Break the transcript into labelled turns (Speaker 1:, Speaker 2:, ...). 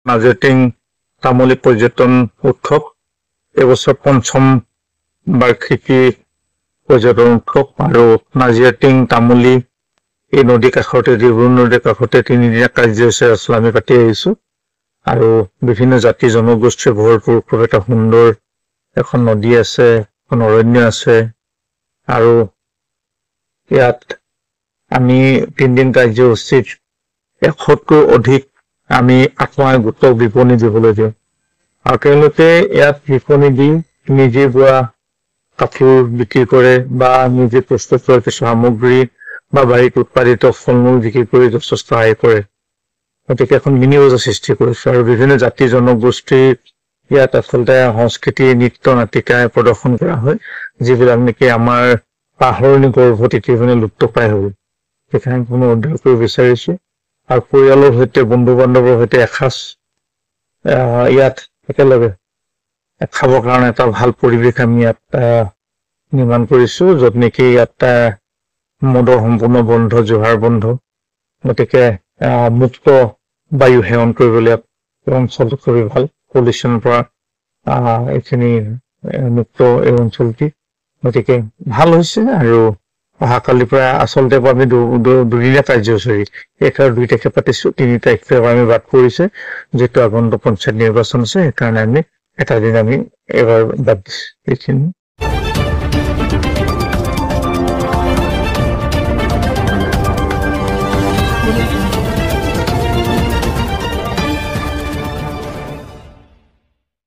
Speaker 1: নাজিৰাটিং তামুলী পৰ্যটন উৎসৱ এবছৰ পঞ্চম বাৰ্ষিকী পৰ্যটন উৎসৱ আৰু নাজিৰাটিং তামুলী এই নদী কাষতে ডিব্ৰুগড় নদীৰ কাষতে 3 দিনীয়া কাৰ্যসূচী আচলতে আমি পাতি আহিছো আৰু বিভিন্ন জাতি জনগোষ্ঠীৰ ভৰপূৰ খুব এটা সুন্দৰ এখন নদী আছে, এখন অৰণ্য আছে আৰু ইয়াত আমি 3 দিন কাৰ্যসূচীত 100তকৈ অধিক আমি আত্মসহায়ক গোটক বিপণী দিবলৈ দিওঁ আৰু তেওঁলোকে ইয়াত বিপণী দি নিজে বোৱা কাপোৰ বিক্ৰী কৰে বা নিজে প্ৰস্তুত কৰা কিছু সামগ্ৰী বা বাৰীত উৎপাদিত ফলমূল বিক্ৰী কৰি যথেষ্ট সহায় কৰে। গতিকে এখন মিনি বজাৰ সৃষ্টি কৰিছে আৰু বিভিন্ন জাতি জনগোষ্ঠীৰ ইয়াত আচলতে সংস্কৃতি নৃত্য নাটিকাই প্ৰদৰ্শন কৰা হয় যিবিলাক নেকি আমাৰ পাহৰণি গৰ্ভত ইতিমধ্যে লুপ্ত প্ৰায় হ'ল। সেইখিনি কোনো উদ্ধাৰ কৰিব বিচাৰিছো আৰু পৰিয়ালৰ সৈতে বন্ধু বান্ধৱৰ সৈতে এসাঁজ ইয়াত একেলগে খাবৰ কাৰণে এটা ভাল পৰিৱেশ আমি ইয়াত নিৰ্মাণ কৰিছো য'ত নেকি ইয়াত মদৰ সম্পূৰ্ণ বন্ধ, জোহাৰ বন্ধ। গতিকে মুক্ত বায়ু সেৱন কৰিবলৈ অঞ্চলটো খুবেই ভাল, পলিউশ্যনৰ পৰা এইখিনি মুক্ত এই অঞ্চলটি। গতিকে ভাল হৈছে আৰু অহাকালিৰ পৰা আচলতে আমি দুদিনীয়া কাৰ্যসূচী এবাৰ 2 তাৰিখে পাতিছো, 3 তাৰিখে আমি বাদ পৰিছে যিটো আগন্তুক পঞ্চায়ত নিৰ্বাচন আছে সেইকাৰণে আমি এটা দিন আমি এবাৰ বাদ দিছো। এইখিনি